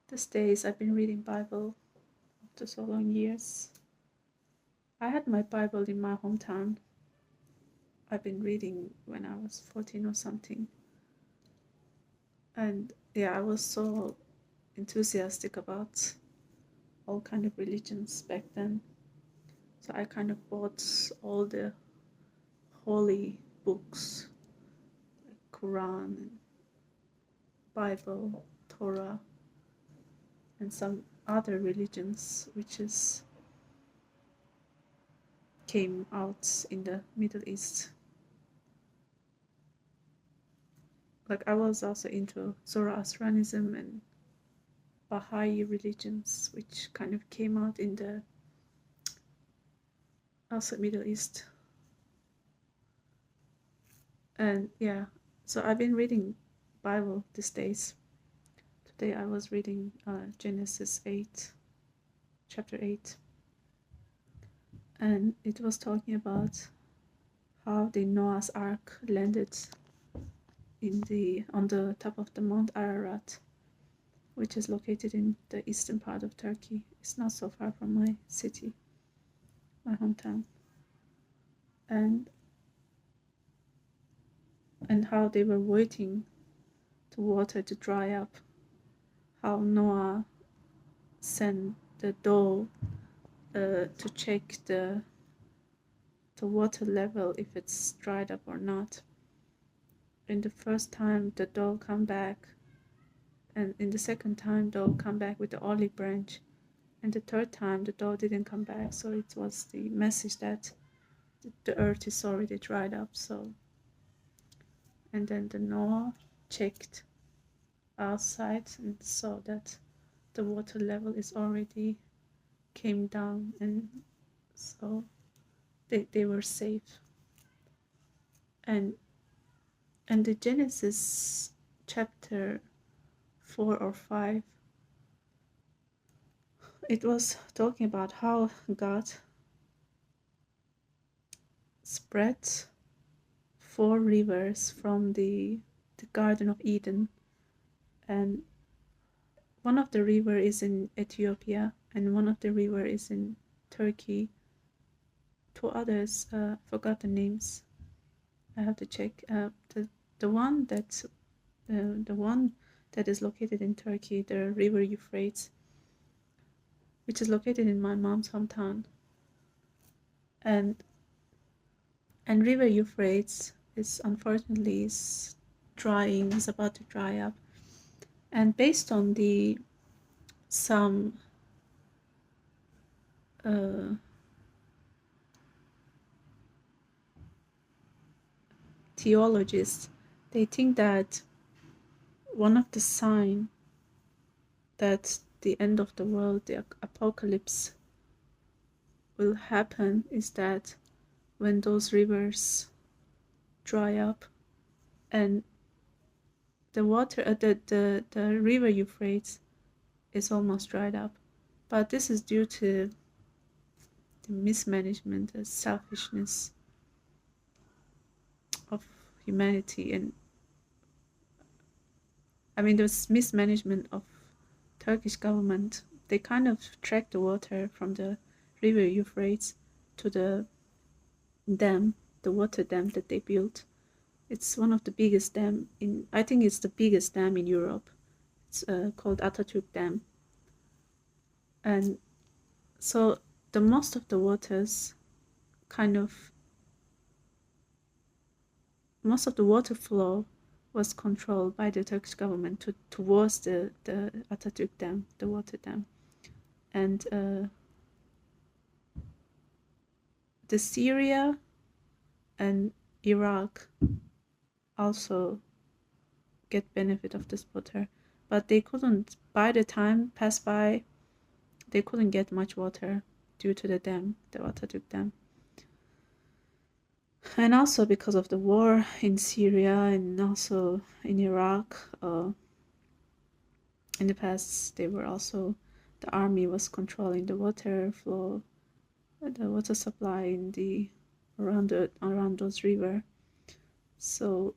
These days I've been reading Bible after so long years. I had my Bible in my hometown. I've been reading when I was 14 or something. And yeah, I was so enthusiastic about all kind of religions back then. So I kind of bought all the holy books, like Quran, Bible, Torah, and some other religions which came out in the Middle East. Like I was also into Zoroastrianism and Baha'i religions, which kind of came out in the also Middle East. And yeah, so I've been reading Bible these days. Today I was reading Genesis 8, chapter 8, and it was talking about how the Noah's Ark landed on the top of the Mount Ararat, which is located in the eastern part of Turkey. It's not so far from my city, my hometown. And how they were waiting the water to dry up, how Noah sent the dove to check the water level, if it's dried up or not. In the first time the dove come back, and in the second time dove come back with the olive branch, and the third time the dove didn't come back. So it was the message that the earth is already dried up. So, and then the Noah checked outside and saw that the water level is already came down, and so they were safe. And the Genesis chapter 4 or 5, it was talking about how God spread 4 rivers from the Garden of Eden, and one of the river is in Ethiopia and one of the river is in Turkey. 2 others, forgot the names. I have to check. The one that is located in Turkey, the river Euphrates, which is located in my mom's hometown, and river Euphrates is unfortunately is about to dry up. And based on some theologists, they think that one of the signs that the end of the world, the apocalypse, will happen is that when those rivers dry up and the water, the river Euphrates is almost dried up. But this is due to the mismanagement, the selfishness of humanity, and I mean this mismanagement of Turkish government. They kind of track the water from the river Euphrates to the dam, the water dam that they built. It's one of the biggest dam I think it's the biggest dam in Europe. It's called Atatürk Dam. And so the most of the waters most of the water flow was controlled by the Turkish government towards the Atatürk Dam, the water dam. And the Syria and Iraq also get benefit of this water, but they couldn't, by the time passed by, they couldn't get much water due to the dam, the Atatürk Dam. And also because of the war in Syria and also in Iraq, in the past they were also, the army was controlling the water flow, the water supply in around those river. So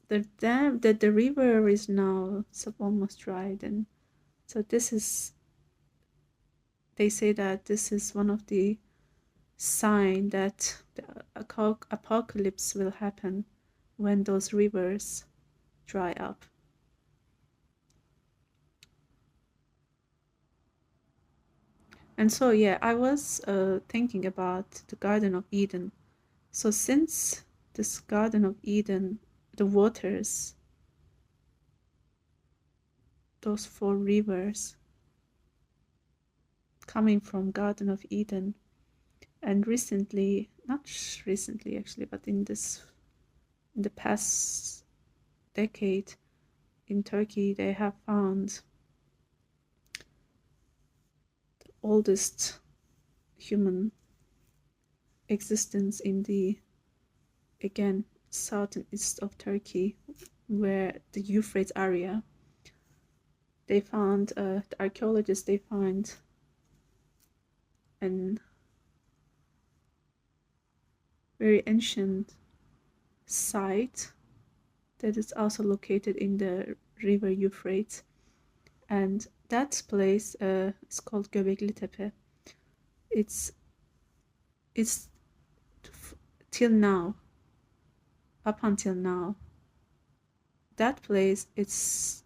the river is now almost dried, and So they say that this is one of the sign that the apocalypse will happen when those rivers dry up. And so, yeah, I was thinking about the Garden of Eden. So since this Garden of Eden, the waters, those 4 rivers coming from Garden of Eden, and recently, not recently actually, but in the past decade in Turkey, they have found the oldest human existence in the, again, south and east of Turkey, where the Euphrates area. They found, the archaeologists, they find an very ancient site that is also located in the river Euphrates, and that place is called GöbekliTepe. It's till now, up until now, that place is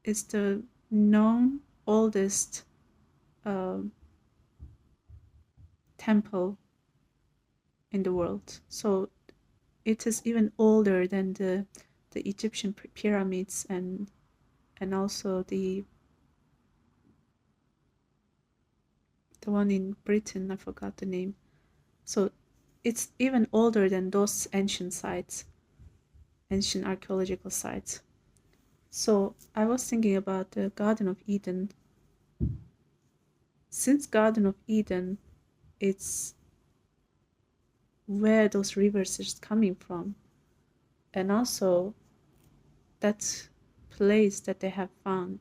the known oldest temple in the world. So it is even older than the Egyptian pyramids and also the one in Britain, I forgot the name. So it's even older than those ancient sites, ancient archaeological sites. So I was thinking about the Garden of Eden. Since Garden of Eden, it's where those rivers is coming from, and also that place that they have found,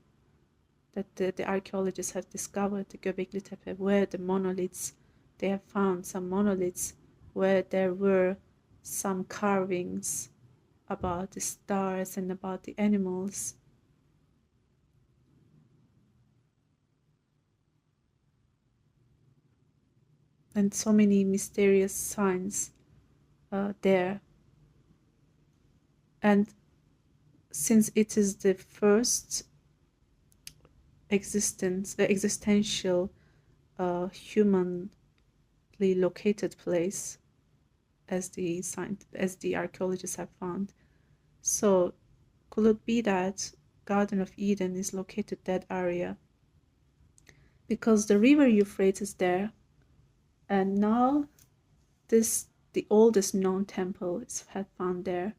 that the archaeologists have discovered, the GöbekliTepe, where the monoliths, they have found some monoliths where there were some carvings about the stars and about the animals. And so many mysterious signs there. And since it is the first existential humanly located place, as the archaeologists have found, so could it be that Garden of Eden is located that area? Because the river Euphrates is there, and now the oldest known temple is found there.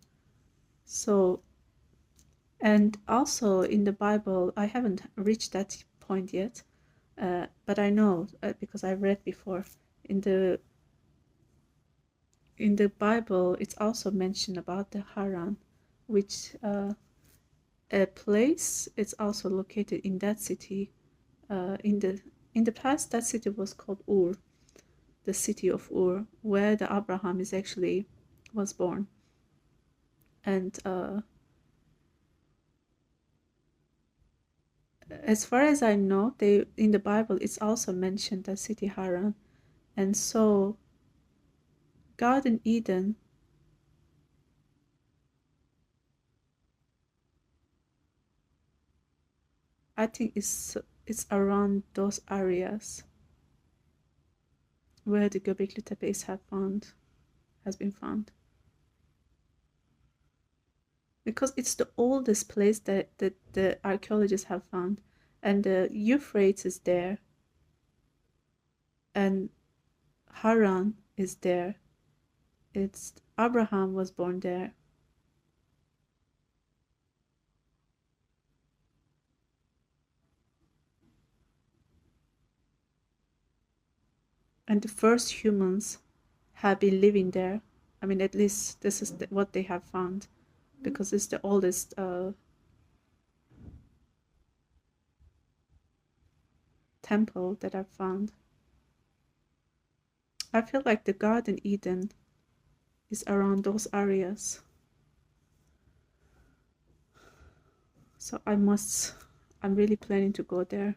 So, and also in the Bible, I haven't reached that point yet, but I know because I read before in the Bible, it's also mentioned about the Haran, which a place is also located in that city. In the past, that city was called Ur, the city of Ur, where the Abraham was born. And as far as I know, in the Bible it's also mentioned the city Haran, and so Garden Eden I think it's around those areas where the GöbekliTepe has been found. Because it's the oldest place that the archaeologists have found, and the Euphrates is there, and Haran is there. It's Abraham was born there. And the first humans have been living there. I mean, at least this is what they have found, because it's the oldest temple that I've found. I feel like the Garden Eden is around those areas. So I must I'm really planning to go there.